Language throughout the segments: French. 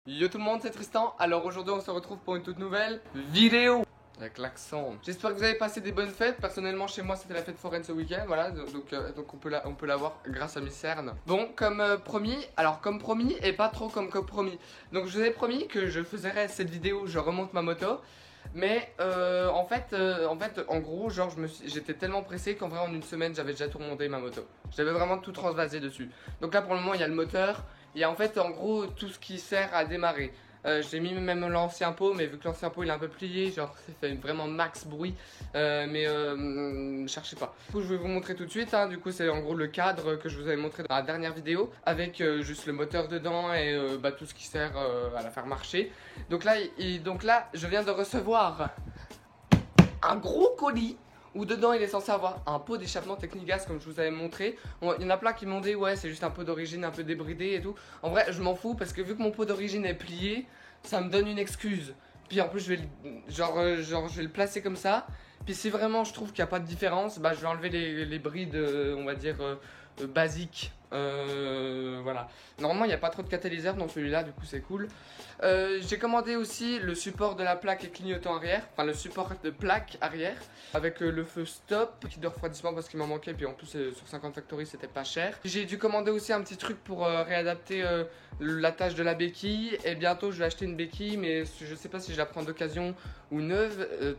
Yo tout le monde, c'est Tristan. Alors aujourd'hui on se retrouve pour une toute nouvelle vidéo avec l'accent. J'espère que vous avez passé des bonnes fêtes. Personnellement chez moi c'était la fête foraine ce week-end. Voilà, donc on peut l'avoir grâce à Miss Cerne. Bon, comme promis, alors comme promis et pas trop comme promis. Donc je vous ai promis que je ferais cette vidéo, je remonte ma moto. Mais en fait, en gros, genre j'étais tellement pressé qu'en vrai en une semaine j'avais déjà tout remonté ma moto. J'avais vraiment tout transvasé dessus. Donc là pour le moment il y a le moteur. Il y a en fait en gros tout ce qui sert à démarrer. J'ai mis même l'ancien pot, mais vu que l'ancien pot il est un peu plié, genre ça fait vraiment max bruit. Cherchez pas. Du coup je vais vous montrer tout de suite, hein. Du coup c'est en gros le cadre que je vous avais montré dans la dernière vidéo, avec juste le moteur dedans et tout ce qui sert à la faire marcher. Donc là je viens de recevoir un gros colis où dedans il est censé avoir un pot d'échappement Technigas comme je vous avais montré. Il y en a plein qui m'ont dit ouais c'est juste un pot d'origine un peu débridé et tout. En vrai je m'en fous parce que vu que mon pot d'origine est plié, ça me donne une excuse. Puis en plus je vais le placer comme ça. Puis si vraiment je trouve qu'il n'y a pas de différence, bah je vais enlever les brides on va dire basiques. Voilà. Normalement il n'y a pas trop de catalyseur dans celui-là, du coup c'est cool. J'ai commandé aussi le support de la plaque et clignotant arrière, enfin le support de plaque arrière avec le feu stop, kit de refroidissement parce qu'il m'en manquait, puis en plus sur 50 Factory c'était pas cher. J'ai dû commander aussi un petit truc pour réadapter l'attache de la béquille, et bientôt je vais acheter une béquille, mais je sais pas si je la prends d'occasion ou neuve,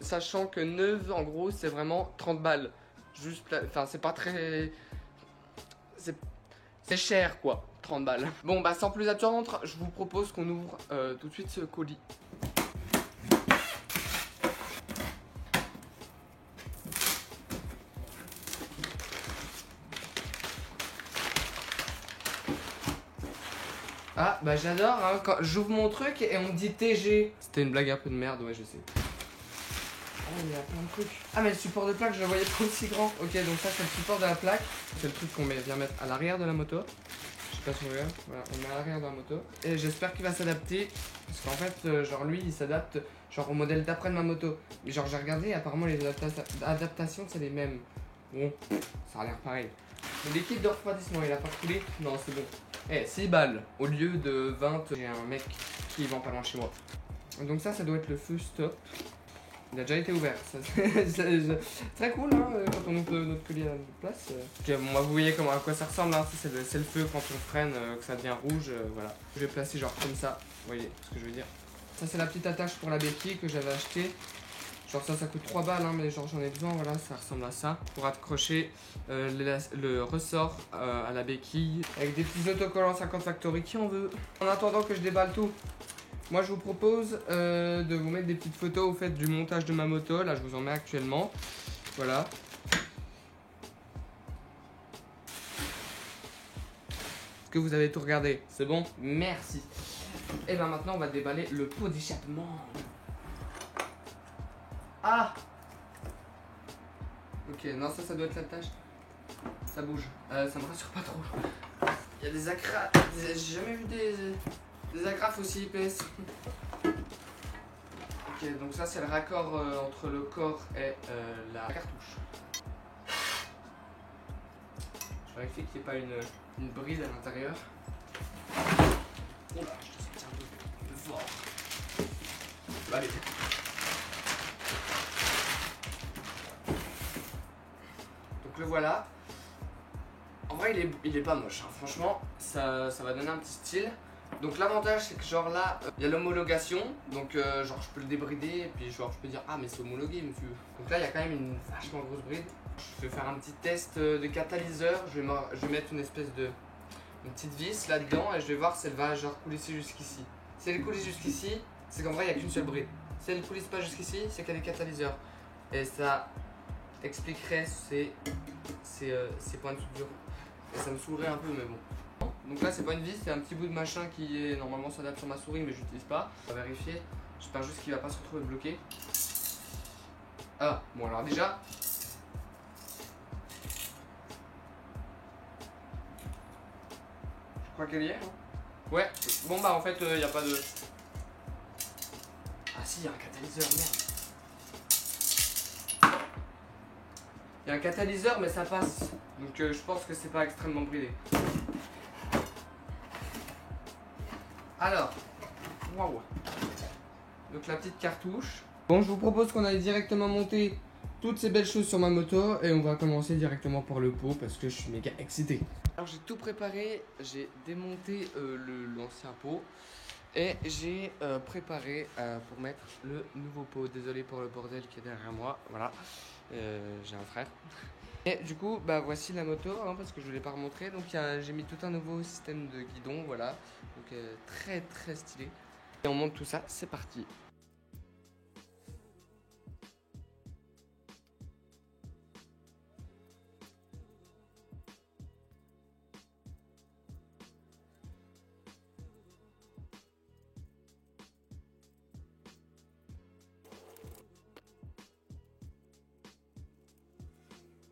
sachant que neuve en gros c'est vraiment 30 balles. Juste, enfin c'est pas très... C'est cher quoi, 30 balles. Bon bah sans plus attendre, je vous propose qu'on ouvre tout de suite ce colis. Ah bah j'adore hein, quand j'ouvre mon truc et on me dit TG. C'était une blague un peu de merde, ouais je sais. Oh il y a plein de trucs. Ah mais le support de plaque je le voyais pas aussi grand. Ok donc ça c'est le support de la plaque. C'est le truc qu'on vient mettre à l'arrière de la moto. Je sais pas si on regarde, voilà, on met à l'arrière de la moto. Et j'espère qu'il va s'adapter. Parce qu'en fait genre lui il s'adapte genre au modèle d'après de ma moto. Mais genre j'ai regardé apparemment les adaptations c'est les mêmes. Bon ça a l'air pareil. Les kits de refroidissement il a pas coulé. Non c'est bon. Eh 6 balles au lieu de 20. J'ai un mec qui vend pas loin chez moi. Donc ça doit être le feu stop. Il a déjà été ouvert, c'est très cool hein, quand on ouvre notre colis à notre place. Okay, bon, moi vous voyez comment, à quoi ça ressemble, hein. C'est le feu quand on freine, que ça devient rouge, voilà. Je vais placer genre comme ça, vous voyez ce que je veux dire. Ça c'est la petite attache pour la béquille que j'avais acheté. Genre ça coûte 3 balles, hein, mais genre j'en ai besoin, voilà, ça ressemble à ça. Pour accrocher le ressort à la béquille, avec des petits autocollants 50 Factory, qui en veut. En attendant que je déballe tout, moi je vous propose de vous mettre des petites photos au fait du montage de ma moto. Là je vous en mets actuellement. Voilà. Est-ce que vous avez tout regardé? C'est bon? Merci. Et bien maintenant on va déballer le pot d'échappement. Ah! Ok, non ça doit être la tâche. Ça bouge. Ça me rassure pas trop. Il y a des agrafes. J'ai jamais vu des agrafes aussi épaisses. Ok, donc ça c'est le raccord entre le corps et la cartouche. Je vérifie qu'il n'y ait pas une bride à l'intérieur. Oh là, je te sens un peu fort. Allez. Donc le voilà. En vrai il est pas moche, hein. Franchement ça va donner un petit style. Donc l'avantage c'est que genre là il y a l'homologation. Donc genre je peux le débrider et puis genre je peux dire ah mais c'est homologué monsieur. Donc là il y a quand même une vachement grosse bride. Je vais faire un petit test de catalyseur. Je vais mettre une espèce de petite vis là dedans et je vais voir si elle va genre coulisser jusqu'ici. Si elle coulisse jusqu'ici c'est qu'en vrai il n'y a qu'une seule bride. Si elle ne coulisse pas jusqu'ici c'est qu'elle est catalyseur. Et ça expliquerait ces points de soudure. Et ça me saoulerait un peu mais bon. Donc là c'est pas une vis, c'est un petit bout de machin qui est normalement s'adapte sur ma souris mais j'utilise pas. On va vérifier. J'espère juste qu'il va pas se retrouver bloqué. Ah bon alors déjà. Je crois qu'elle y est. Hein. Ouais. Bon bah en fait y a pas de. Ah si, il y a un catalyseur, merde. Il y a un catalyseur mais ça passe. Donc je pense que c'est pas extrêmement bridé. Alors, Waouh. Donc la petite cartouche. Bon, je vous propose qu'on aille directement monter toutes ces belles choses sur ma moto et on va commencer directement par le pot parce que je suis méga excité. Alors j'ai tout préparé, j'ai démonté l'ancien pot et j'ai préparé pour mettre le nouveau pot. Désolé pour le bordel qui est derrière moi, voilà, j'ai un frère. Et du coup, bah voici la moto, hein, parce que je ne l'ai pas remontré. Donc j'ai mis tout un nouveau système de guidon, voilà, donc très très stylé. Et on monte tout ça, c'est parti.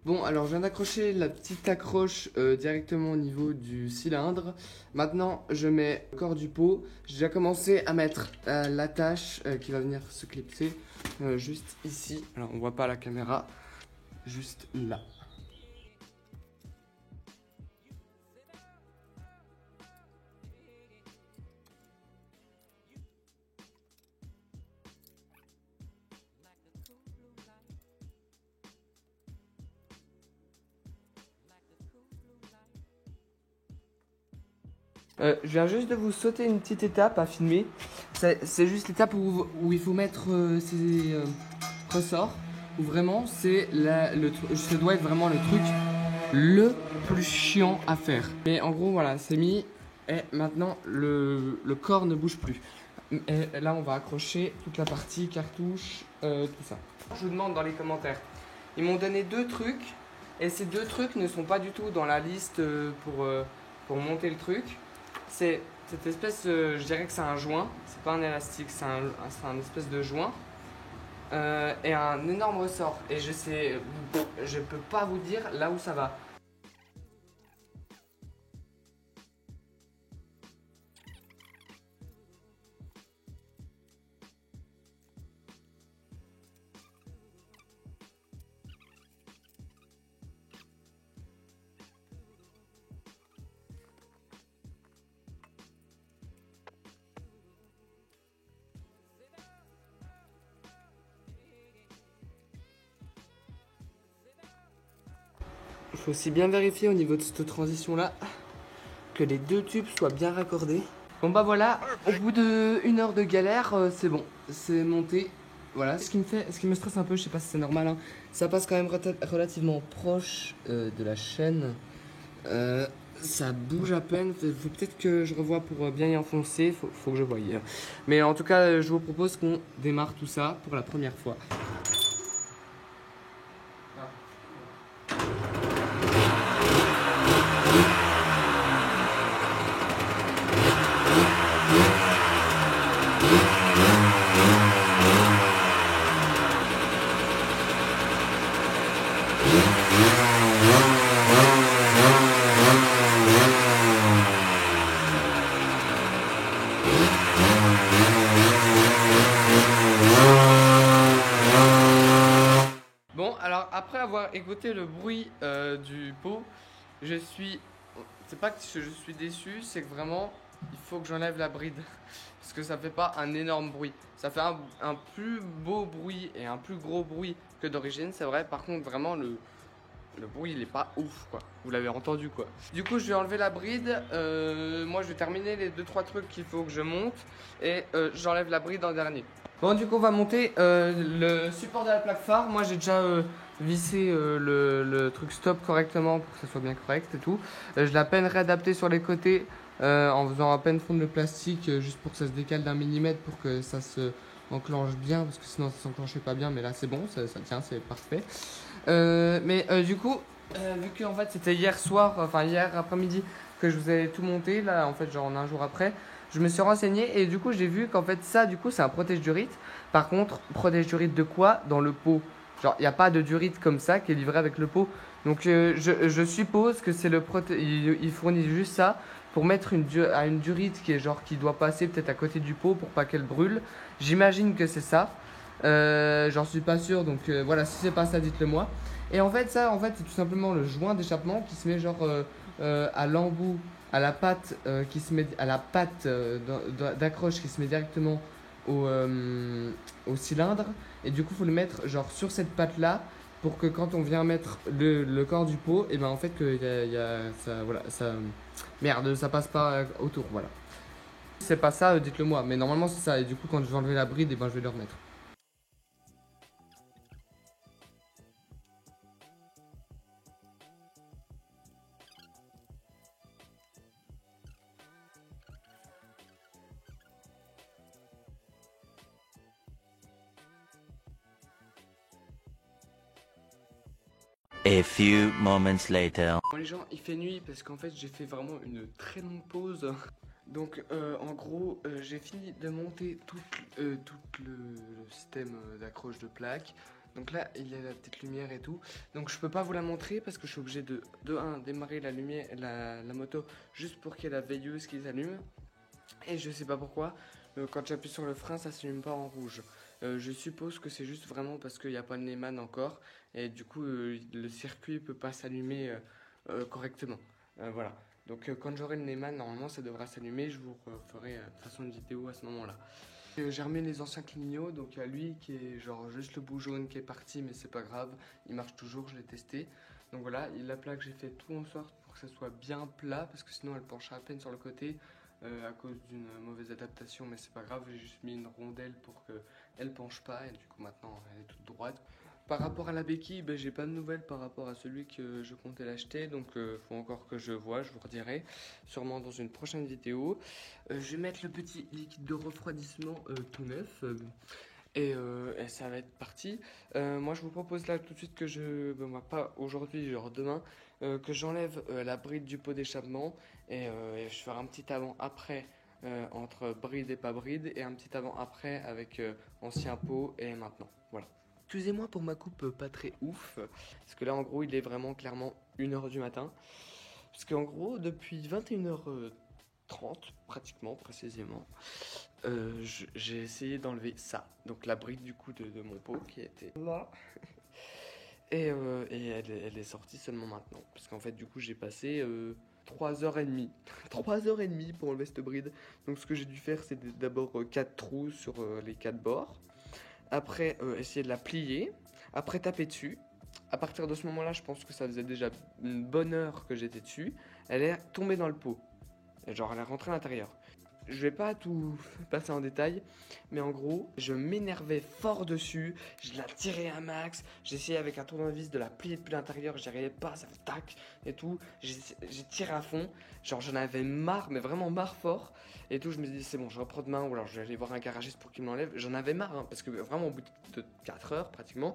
Bon, alors je viens d'accrocher la petite accroche directement au niveau du cylindre. Maintenant, je mets le corps du pot. J'ai déjà commencé à mettre l'attache qui va venir se clipser juste ici. Alors, on voit pas la caméra, juste là. Je viens juste de vous sauter une petite étape à filmer. C'est juste l'étape où il faut mettre ces ressorts. Où vraiment, ce doit être vraiment le truc le plus chiant à faire. Mais en gros, voilà, c'est mis. Et maintenant, le corps ne bouge plus. Et là, on va accrocher toute la partie cartouche, tout ça. Je vous demande dans les commentaires. Ils m'ont donné 2 trucs. Et ces 2 trucs ne sont pas du tout dans la liste pour monter le truc. C'est cette espèce, je dirais que c'est un joint, c'est pas un élastique, c'est un espèce de joint et un énorme ressort. Et je peux pas vous dire là où ça va. Il faut aussi bien vérifier au niveau de cette transition là que les 2 tubes soient bien raccordés. Bon bah voilà, au bout de 1 heure de galère, c'est bon, c'est monté. Voilà, ce qui me stresse un peu, je sais pas si c'est normal, hein, ça passe quand même relativement proche de la chaîne. Ça bouge à peine, faut peut-être que je revoie pour bien y enfoncer, faut que je voie. Mais en tout cas, je vous propose qu'on démarre tout ça pour la première fois. Bon, alors après avoir écouté le bruit du pot, c'est pas que je suis déçu, c'est que vraiment il faut que j'enlève la bride parce que ça fait pas un énorme bruit. Ça fait un plus beau bruit et un plus gros bruit que d'origine, c'est vrai. Par contre, vraiment le bruit il est pas ouf quoi. Vous l'avez entendu quoi. Du coup, je vais enlever la bride. Moi, je vais terminer les 2-3 trucs qu'il faut que je monte et j'enlève la bride en dernier. Bon, du coup, on va monter le support de la plaque phare. Moi, j'ai déjà vissé le truc stop correctement pour que ça soit bien correct et tout. Je l'ai à peine réadapté sur les côtés en faisant à peine fondre le plastique juste pour que ça se décale d'1 millimètre pour que ça se enclenche bien parce que sinon ça s'enclenchait pas bien. Mais là, c'est bon, ça tient, c'est parfait. Du coup, vu que en fait c'était hier soir, enfin hier après-midi que je vous ai tout monté, là en fait genre 1 jour après, je me suis renseigné et du coup j'ai vu qu'en fait ça du coup c'est un protège durite. Par contre, protège durite de quoi? Dans le pot. Genre il n'y a pas de durite comme ça qui est livré avec le pot. Donc je suppose que c'est il fournit juste ça pour mettre une durite qui est genre qui doit passer peut-être à côté du pot pour pas qu'elle brûle. J'imagine que c'est ça. J'en suis pas sûr, donc voilà, si c'est pas ça, dites-le moi. Et en fait, ça, c'est tout simplement le joint d'échappement qui se met genre à l'embout à la patte qui se met à la patte d'accroche qui se met directement au cylindre. Et du coup, il faut le mettre genre sur cette patte là pour que quand on vient mettre le corps du pot, et ben en fait que ça, voilà, ça merde, ça passe pas autour, voilà. Si c'est pas ça, dites-le moi, mais normalement c'est ça. Et du coup, quand je vais enlever la bride, et ben je vais le remettre. A few moments later. Bon les gens, il fait nuit parce qu'en fait j'ai fait vraiment une très longue pause. Donc en gros j'ai fini de monter tout le système d'accroche de plaques. Donc là il y a la petite lumière et tout. Donc je peux pas vous la montrer parce que je suis obligé de 1 démarrer la lumière, la moto juste pour qu'il y ait la veilleuse qui s'allume. Et je sais pas pourquoi, quand j'appuie sur le frein ça s'allume pas en rouge. Je suppose que c'est juste vraiment parce qu'il n'y a pas de Neyman encore. Et du coup le circuit peut pas s'allumer correctement. Voilà. Donc quand j'aurai le Neyman, normalement ça devra s'allumer. Je vous ferai de toute façon une vidéo à ce moment-là. J'ai remis les anciens clignots, donc il y a lui qui est genre juste le bout jaune qui est parti, mais c'est pas grave, il marche toujours, je l'ai testé. Donc voilà, la plaque j'ai fait tout en sorte pour que ça soit bien plat, parce que sinon elle pencherait à peine sur le côté à cause d'une mauvaise adaptation, mais c'est pas grave, j'ai juste mis une rondelle pour qu'elle penche pas, et du coup maintenant elle est toute droite. Par rapport à la béquille, ben, j'ai pas de nouvelles par rapport à celui que je comptais l'acheter, donc faut encore que je vois, je vous redirai sûrement dans une prochaine vidéo. Je vais mettre le petit liquide de refroidissement tout neuf et ça va être parti. Moi je vous propose là tout de suite que pas aujourd'hui, genre demain, que j'enlève la bride du pot d'échappement et je ferai un petit avant-après. Entre bride et pas bride, et un petit avant-après avec ancien pot et maintenant. Voilà. Excusez-moi pour ma coupe pas très ouf, parce que là en gros il est vraiment clairement 1h du matin. Parce qu'en gros depuis 21h30 pratiquement, précisément, j'ai essayé d'enlever ça. Donc la bride du coup de mon pot qui était là. Et elle est sortie seulement maintenant. Parce qu'en fait du coup j'ai passé 3h30. 3h30 pour enlever cette bride. Donc ce que j'ai dû faire c'est d'abord 4 trous sur les 4 bords. Après essayer de la plier, après taper dessus. À partir de ce moment là je pense que ça faisait déjà une bonne heure que j'étais dessus. Elle est tombée dans le pot, et genre elle est rentrée à l'intérieur. Je vais pas tout passer en détail, mais en gros je m'énervais fort dessus. Je la tirais à max, j'essayais avec un tournevis de la plier depuis l'intérieur, j'y arrivais pas, ça fait tac et tout. J'ai tiré à fond, genre j'en avais marre, mais vraiment marre fort et tout. Je me dis c'est bon, je reprends demain, ou alors je vais aller voir un garagiste pour qu'il me l'enlève. J'en avais marre parce que vraiment au bout de 4 heures pratiquement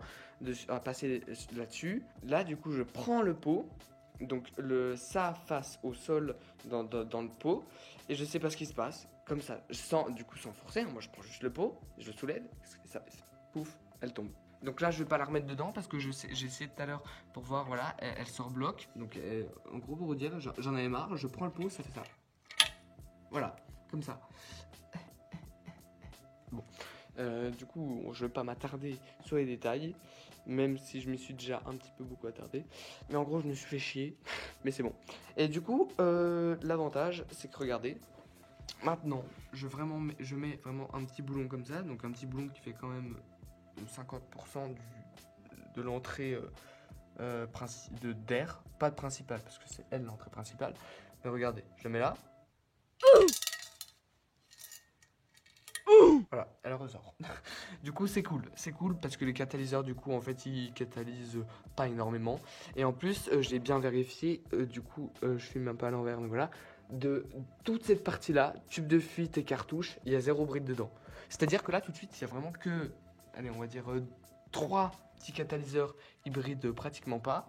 à passer là-dessus. Là du coup je prends le pot, donc ça face au sol dans le pot, et je sais pas ce qui se passe, comme ça, sans forcer, hein, moi je prends juste le pot, je le soulève, et ça, pouf, elle tombe. Donc là je vais pas la remettre dedans parce que j'ai essayé tout à l'heure pour voir, voilà, elle se rebloque. Donc en gros pour vous dire, j'en avais marre, je prends le pot, ça fait ça. Voilà, comme ça. Bon, du coup je vais pas m'attarder sur les détails, même si je m'y suis déjà un petit peu beaucoup attardé. Mais en gros je me suis fait chier, mais c'est bon. Et du coup l'avantage c'est que regardez, maintenant je mets vraiment un petit boulon comme ça. Donc un petit boulon qui fait quand même 50% de l'entrée d'air, pas de principal parce que c'est elle l'entrée principale. Mais regardez, je le mets là. Voilà, elle ressort. Du coup c'est cool parce que les catalyseurs du coup en fait ils catalysent pas énormément. Et en plus j'ai bien vérifié, du coup je filme un peu à l'envers, mais voilà. De toute cette partie là, tube de fuite et cartouche, il y a 0 bride dedans. C'est à dire que là tout de suite il y a vraiment que, allez on va dire 3 petits catalyseurs hybrides, pratiquement pas.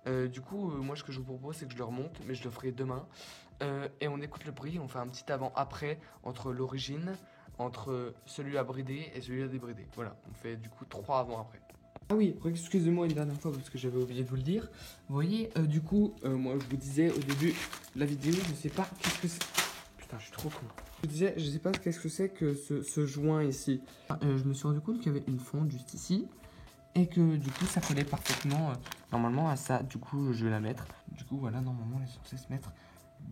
Du coup moi ce que je vous propose c'est que je le remonte, mais je le ferai demain. Et on écoute le bruit, on fait un petit avant-après entre l'origine, entre celui à brider et celui à débrider. Voilà, on fait du coup 3 avant-après. Ah oui, excusez-moi une dernière fois parce que j'avais oublié de vous le dire. Vous voyez, du coup, moi je vous disais au début de la vidéo, je sais pas qu'est-ce que c'est. Putain, je suis trop con. Je disais, je sais pas qu'est-ce que c'est que ce joint ici. Je me suis rendu compte qu'il y avait une fonte juste ici. Et que du coup ça collait parfaitement normalement à ça. Du coup je vais la mettre. Du coup voilà, normalement elle est censée se mettre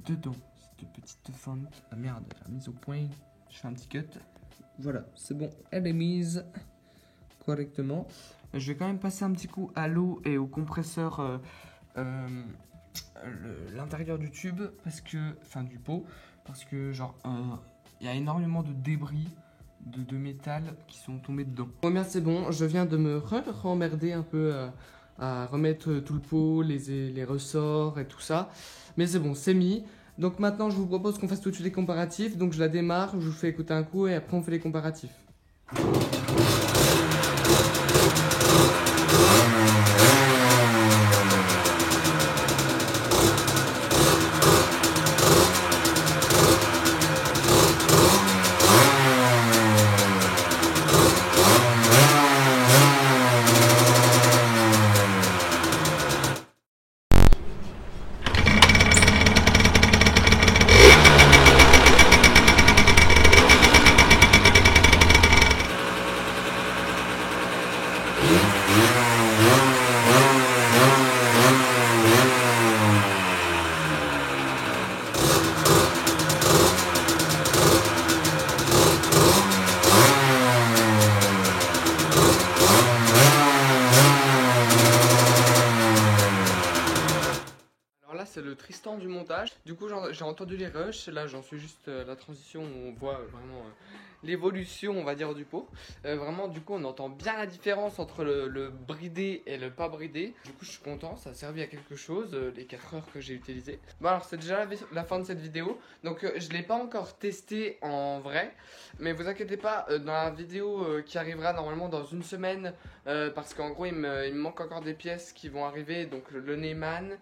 dedans. Cette petite fente. Ah merde, la mise au point. Je fais un petit cut. Voilà, c'est bon, elle est mise correctement. Je vais quand même passer un petit coup à l'eau et au compresseur l'intérieur du tube parce que, enfin du pot, parce que genre il y a énormément de débris de métal qui sont tombés dedans. Bon bien c'est bon, je viens de me remmerder un peu à remettre tout le pot, les ressorts et tout ça, mais c'est bon, c'est mis. Donc maintenant je vous propose qu'on fasse tout de suite les comparatifs, donc je la démarre, je vous fais écouter un coup et après on fait les comparatifs. C'est le Tristan du montage. Du coup j'ai entendu les rushs. Là j'en suis juste à la transition où on voit vraiment l'évolution on va dire du pot. Vraiment du coup on entend bien la différence entre le bridé et le pas bridé. Du coup je suis content, ça a servi à quelque chose les 4 heures que j'ai utilisé. Bon alors c'est déjà la fin de cette vidéo. Donc je l'ai pas encore testé en vrai. Mais vous inquiétez pas, dans la vidéo qui arrivera normalement dans une semaine, parce qu'en gros il me manque encore des pièces qui vont arriver. Donc le Neumann.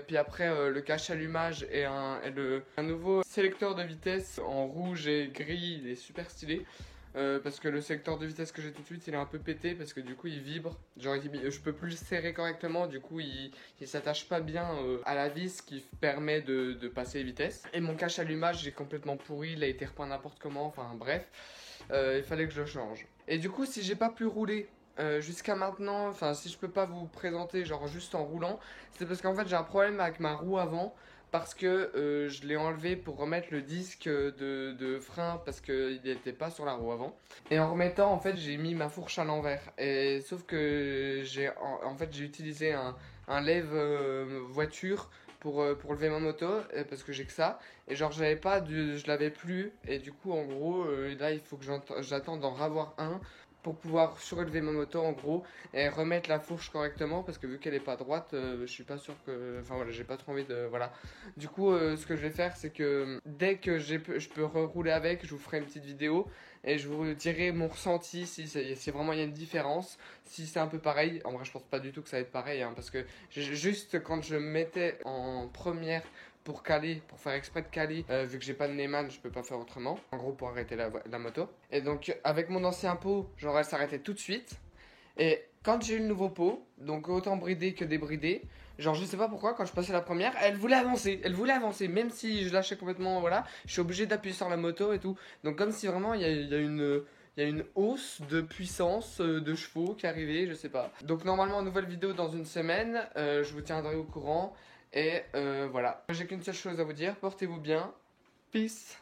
Puis après le cache-allumage et un nouveau sélecteur de vitesse en rouge et gris, il est super stylé. Parce que le sélecteur de vitesse que j'ai tout de suite il est un peu pété parce que du coup il vibre. Genre je peux plus le serrer correctement, du coup il s'attache pas bien à la vis qui permet de passer les vitesses. Et mon cache-allumage est complètement pourri, il a été repeint n'importe comment, enfin bref. Il fallait que je le change. Et du coup si j'ai pas pu rouler jusqu'à maintenant, enfin si je peux pas vous présenter genre juste en roulant, c'est parce qu'en fait j'ai un problème avec ma roue avant parce que je l'ai enlevé pour remettre le disque de frein parce qu'il n'était pas sur la roue avant. Et en remettant en fait j'ai mis ma fourche à l'envers et sauf que en fait j'ai utilisé un lève voiture pour lever ma moto parce que j'ai que ça et genre je l'avais plus et du coup en gros là il faut que j'attende d'en ravoir un pour pouvoir surélever ma moto en gros et remettre la fourche correctement parce que vu qu'elle est pas droite je suis pas sûr que, enfin voilà, j'ai pas trop envie de, voilà. Du coup ce que je vais faire c'est que dès que je peux rerouler avec, je vous ferai une petite vidéo et je vous dirai mon ressenti si vraiment il y a une différence, si c'est un peu pareil. En vrai je pense pas du tout que ça va être pareil parce que juste quand je me mettais en première pour caler, pour faire exprès de caler, vu que j'ai pas de Neumann, je peux pas faire autrement. En gros, pour arrêter la moto. Et donc, avec mon ancien pot, genre elle s'arrêtait tout de suite. Et quand j'ai eu le nouveau pot, donc autant bridé que débridé, genre je sais pas pourquoi, quand je passais la première, elle voulait avancer, même si je lâchais complètement, voilà, je suis obligé d'appuyer sur la moto et tout. Donc comme si vraiment il y a une hausse de puissance de chevaux qui arrivait, je sais pas. Donc normalement, nouvelle vidéo dans une semaine, je vous tiendrai au courant. Et voilà, j'ai qu'une seule chose à vous dire, portez-vous bien, peace.